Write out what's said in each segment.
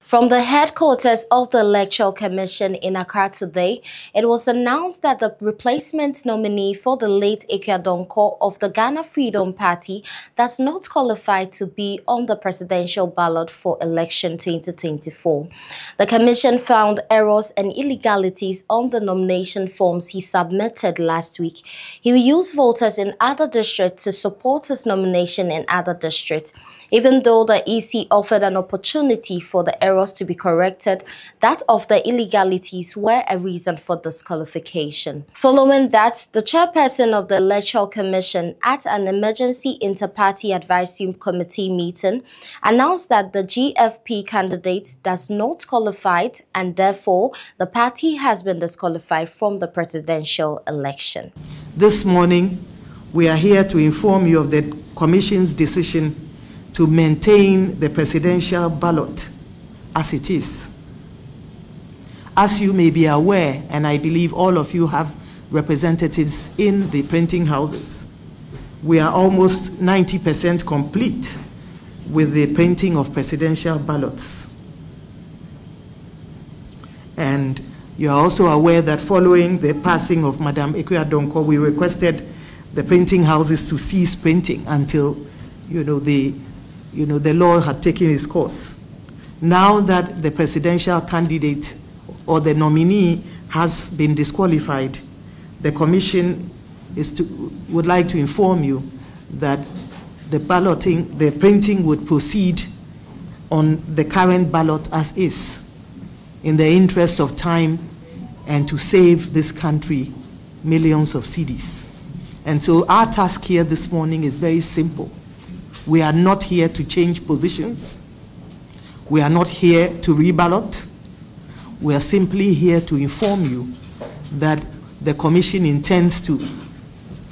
From the headquarters of the Electoral Commission in Accra today, it was announced that the replacement nominee for the late Akua Donkor of the Ghana Freedom Party does not qualify to be on the presidential ballot for election 2024. The Commission found errors and illegalities on the nomination forms he submitted last week. He will use voters in other districts to support his nomination in other districts. Even though the EC offered an opportunity for the errors to be corrected, that of the illegalities were a reason for disqualification. Following that, the chairperson of the Electoral Commission at an emergency inter-party advisory committee meeting announced that the GFP candidate does not qualify and therefore the party has been disqualified from the presidential election. This morning, we are here to inform you of the Commission's decision to maintain the presidential ballot as it is. As you may be aware, and I believe all of you have representatives in the printing houses, we are almost 90% complete with the printing of presidential ballots. And you are also aware that following the passing of Madam Akua Donkor, we requested the printing houses to cease printing until, the law had taken its course. Now that the presidential candidate or the nominee has been disqualified, the Commission would like to inform you that the printing would proceed on the current ballot as is, in the interest of time and to save this country millions of cedis. And so our task here this morning is very simple. We are not here to change positions. We are not here to reballot. We are simply here to inform you that the Commission intends to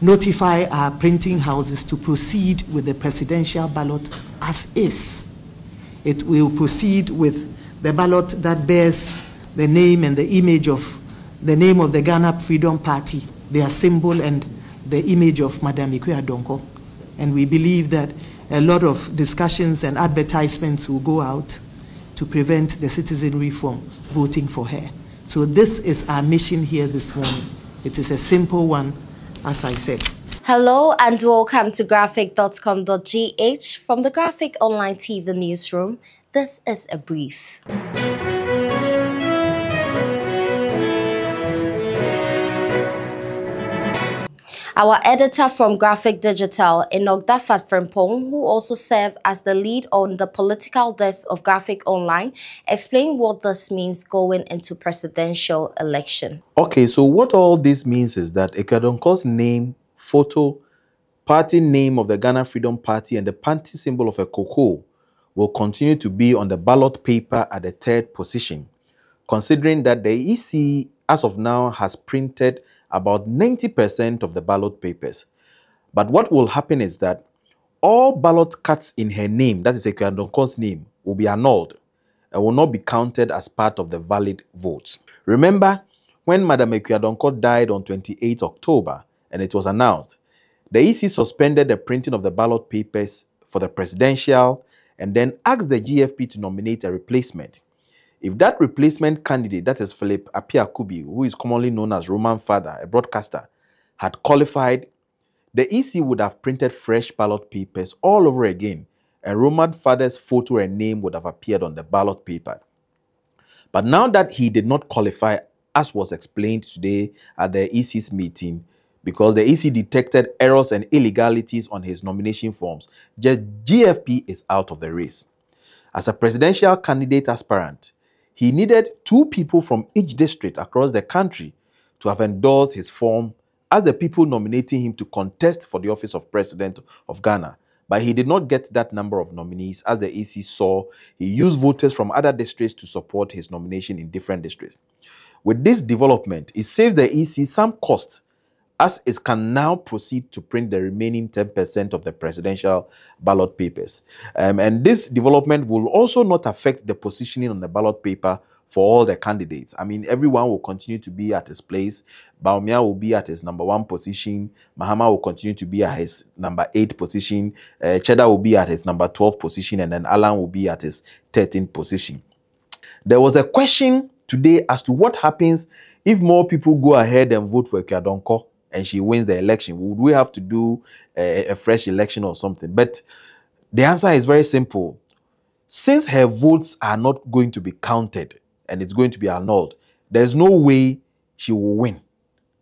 notify our printing houses to proceed with the presidential ballot as is. It will proceed with the ballot that bears the name and the image of the Ghana Freedom Party, their symbol, and the image of Madam Akua Donkor. And we believe that a lot of discussions and advertisements will go out to prevent the citizenry from voting for her. So this is our mission here this morning. It is a simple one, as I said. Hello and welcome to graphic.com.gh from the Graphic Online TV newsroom. This is a brief. Our editor from Graphic Digital, Enogdafat Frempong, who also served as the lead on the political desk of Graphic Online, explained what this means going into presidential election. Okay, so what all this means is that Akua Donkor's name, photo, party name of the Ghana Freedom Party, and the party symbol of a cocoa will continue to be on the ballot paper at the third position, considering that the EC, as of now, has printed about 90% of the ballot papers. But what will happen is that all ballot cuts in her name, that is Akua Donkor's name, will be annulled and will not be counted as part of the valid votes. Remember, when Madam Akua Donkor died on 28 October and it was announced, the EC suspended the printing of the ballot papers for the presidential and then asked the GFP to nominate a replacement. If that replacement candidate, that is Philip Apiakubi, who is commonly known as Roman Father, a broadcaster, had qualified, the EC would have printed fresh ballot papers all over again, and Roman Father's photo and name would have appeared on the ballot paper. But now that he did not qualify, as was explained today at the EC's meeting, because the EC detected errors and illegalities on his nomination forms, just GFP is out of the race. As a presidential candidate aspirant, he needed 2 people from each district across the country to have endorsed his form as the people nominating him to contest for the office of President of Ghana. But he did not get that number of nominees. As the EC saw, he used voters from other districts to support his nomination in different districts. With this development, it saves the EC some cost, as it can now proceed to print the remaining 10% of the presidential ballot papers. And this development will also not affect the positioning on the ballot paper for all the candidates. I mean, everyone will continue to be at his place. Baumia will be at his number 1 position. Mahama will continue to be at his number 8 position. Cheddar will be at his number 12 position. And then Alan will be at his 13th position. There was a question today as to what happens if more people go ahead and vote for Akua Donkor and she wins the election. Would we have to do a fresh election or something? But the answer is very simple. Since her votes are not going to be counted and it's going to be annulled, there's no way she will win.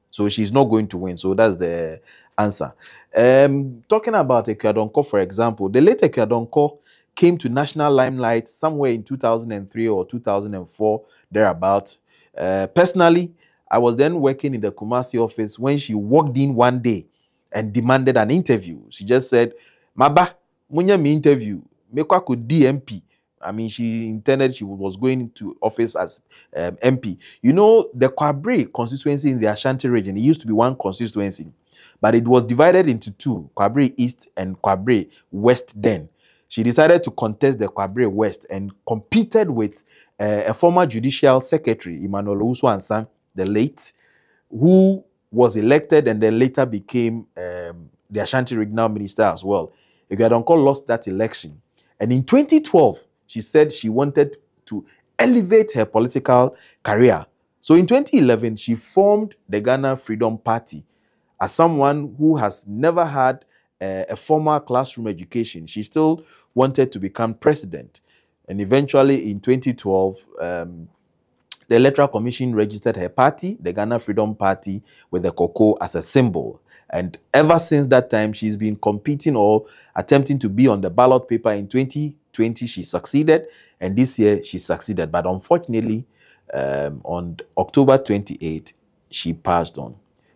So she's not going to win. So that's the answer. Talking about Akua Donkor, for example, the late Akua Donkor came to national limelight somewhere in 2003 or 2004, thereabout. Personally, I was then working in the Kumasi office when she walked in one day and demanded an interview. She just said, "Maba, munya me interview. Mekwa ko DMP." I mean, she intended she was going to office as MP. You know, the Kwabre constituency in the Ashanti region, it used to be one constituency, but it was divided into two, Kwabre East and Kwabre West then. She decided to contest the Kwabre West and competed with a former judicial secretary, Emmanuel Owusu-Ansah, the late, who was elected and then later became the Ashanti regional minister as well. Akua Donkor lost that election. And in 2012, she said she wanted to elevate her political career. So in 2011, she formed the Ghana Freedom Party. As someone who has never had a formal classroom education, she still wanted to become president. And eventually in 2012, the Electoral Commission registered her party, the Ghana Freedom Party, with the cocoa as a symbol. And ever since that time, she's been competing or attempting to be on the ballot paper. In 2020, she succeeded, and this year she succeeded. But unfortunately, on October 28, she passed on.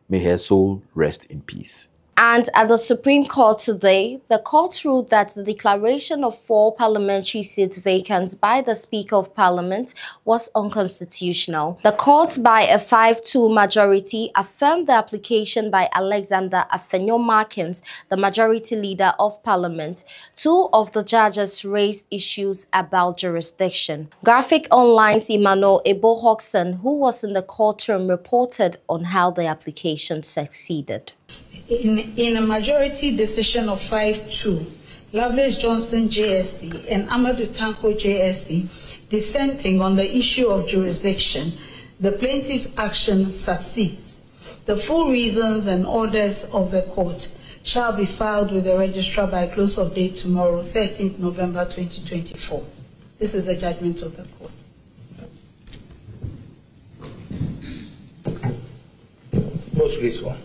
May her soul rest in peace. And at the Supreme Court today, the court ruled that the declaration of 4 parliamentary seats vacant by the Speaker of Parliament was unconstitutional. The court, by a 5-2 majority, affirmed the application by Alexander Afenyo-Markin, the majority leader of Parliament. 2 of the judges raised issues about jurisdiction. Graphic Online's Emmanuel Ebo-Hodgson, who was in the courtroom, reported on how the application succeeded. In a majority decision of 5-2, Lovelace Johnson JSC and Amadou Tanko JSC dissenting on the issue of jurisdiction, the plaintiff's action succeeds. The full reasons and orders of the court shall be filed with the registrar by close of day tomorrow, 13th November 2024. This is the judgment of the court. Most grateful.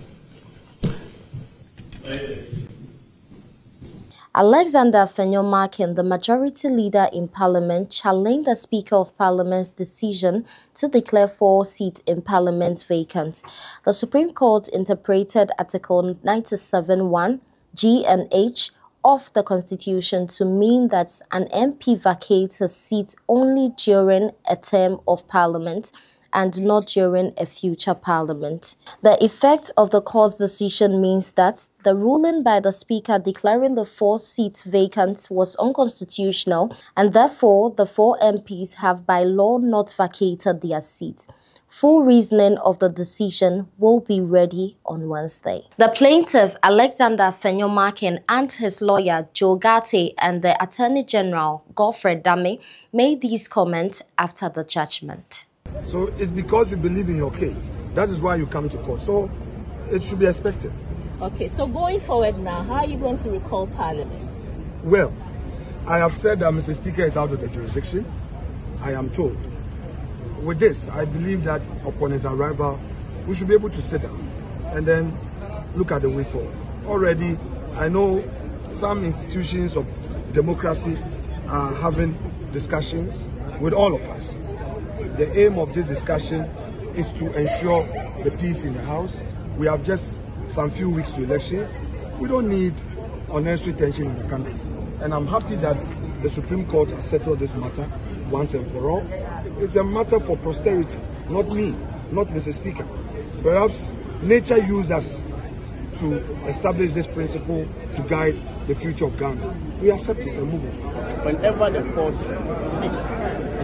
Alexander Afenyo-Markin, the majority leader in Parliament, challenged the Speaker of Parliament's decision to declare 4 seats in Parliament vacant. The Supreme Court interpreted Article 97(1) G and H of the Constitution to mean that an MP vacates a seat only during a term of Parliament and not during a future parliament. The effect of the court's decision means that the ruling by the Speaker declaring the 4 seats vacant was unconstitutional, and therefore the 4 MPs have by law not vacated their seats. Full reasoning of the decision will be ready on Wednesday. The plaintiff, Alexander Afenyo-Markin, and his lawyer, Joe Gate, and the Attorney General, Godfrey Dame, made these comments after the judgment. So it's because you believe in your case. That is why you come to court. So it should be expected. Okay, so going forward now, how are you going to recall Parliament? Well, I have said that Mr. Speaker is out of the jurisdiction. I am told. With this, I believe that upon his arrival, we should be able to sit down and then look at the way forward. Already, I know some institutions of democracy are having discussions with all of us. The aim of this discussion is to ensure the peace in the House. We have just some few weeks to elections. We don't need unnecessary tension in the country. And I'm happy that the Supreme Court has settled this matter once and for all. It's a matter for posterity, not me, not Mr. Speaker. Perhaps nature used us to establish this principle to guide the future of Ghana. We accept it and move on. Whenever the court speaks,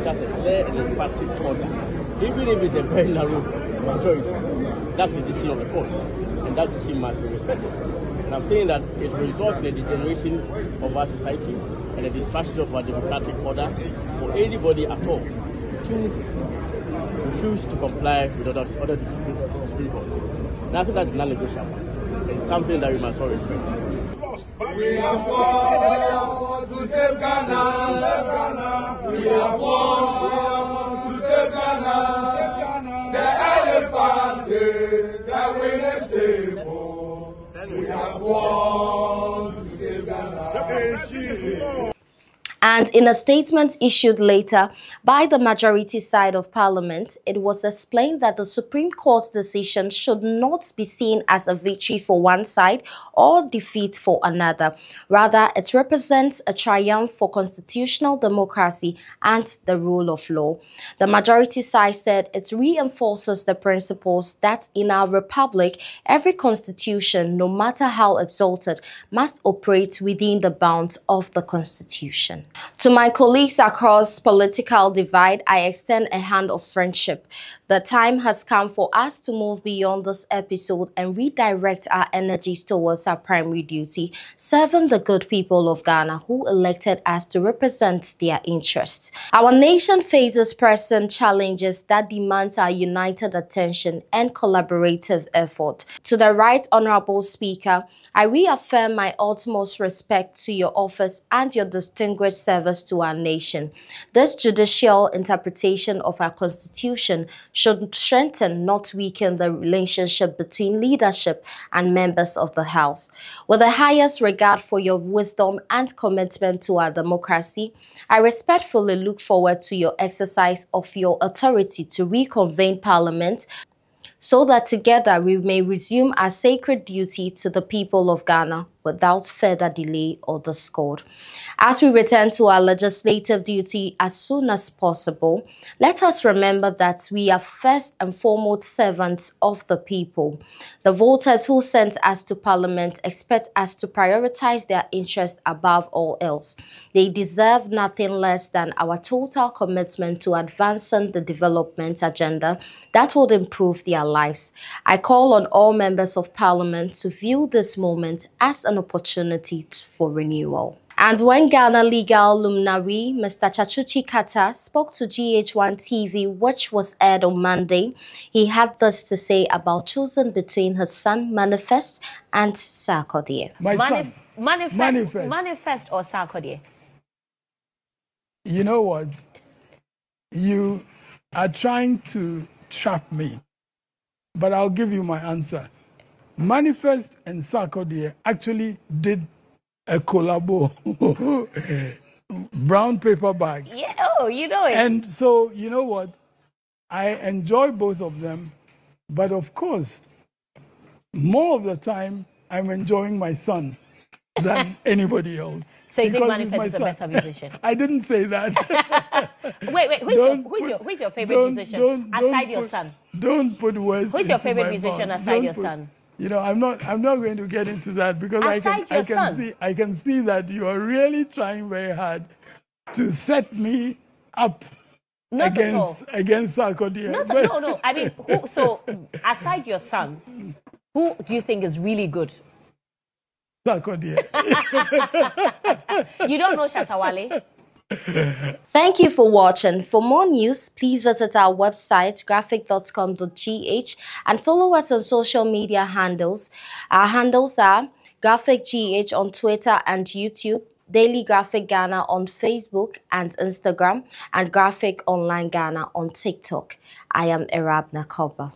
it has a clear and emphatic order. Even if it's a very narrow majority, that's the decision of the court, and that decision must be respected. And I'm saying that it results in a degeneration of our society and a destruction of our democratic order for anybody at all two, refuse to comply with other Supreme Court. And I think that's non-negotiable. It's something that we must all respect. We have won to save Ghana. We have won to save Ghana. The elephant is the winning symbol. We have won to save Ghana. And in a statement issued later by the majority side of Parliament, it was explained that the Supreme Court's decision should not be seen as a victory for one side or defeat for another. Rather, it represents a triumph for constitutional democracy and the rule of law. The majority side said it reinforces the principles that in our republic, every constitution, no matter how exalted, must operate within the bounds of the constitution. To my colleagues across political divide, I extend a hand of friendship. The time has come for us to move beyond this episode and redirect our energies towards our primary duty, serving the good people of Ghana who elected us to represent their interests. Our nation faces pressing challenges that demand our united attention and collaborative effort. To the Right Honorable Speaker, I reaffirm my utmost respect to your office and your distinguished service to our nation. This judicial interpretation of our constitution should strengthen, not weaken, the relationship between leadership and members of the House. With the highest regard for your wisdom and commitment to our democracy, I respectfully look forward to your exercise of your authority to reconvene Parliament so that together we may resume our sacred duty to the people of Ghana without further delay or discord. As we return to our legislative duty as soon as possible, let us remember that we are first and foremost servants of the people. The voters who sent us to Parliament expect us to prioritize their interests above all else. They deserve nothing less than our total commitment to advancing the development agenda that would improve their lives. I call on all members of Parliament to view this moment as an opportunity for renewal. And when Ghana legal luminary Mr. Tsatsu spoke to GH1 TV, which was aired on Monday, he had this to say about choosing between his son M.anifest and Sarkodie. M.anifest or Sarkodie? You know what? You are trying to trap me, but I'll give you my answer. M.anifest and Sarkodie actually did a collabo brown paper bag. Yeah, oh, you know it. And so, you know what? I enjoy both of them, but of course, more of the time, I'm enjoying my son than anybody else. So you think M.anifest is a better musician? I didn't say that. Wait, who's your favorite musician aside your son? Don't put words. Who's your favorite musician aside your son? You know, I'm not going to get into that because I can see that you are really trying very hard to set me up against Sarkodie. No. I mean, so aside your son, who do you think is really good? Sarkodie. You don't know Shatawale? Thank you for watching. For more news, please visit our website graphic.com.gh and follow us on social media handles. Our handles are GraphicGH on Twitter and YouTube, Daily Graphic Ghana on Facebook and Instagram, and Graphic Online Ghana on TikTok. I am Arab Nakoba.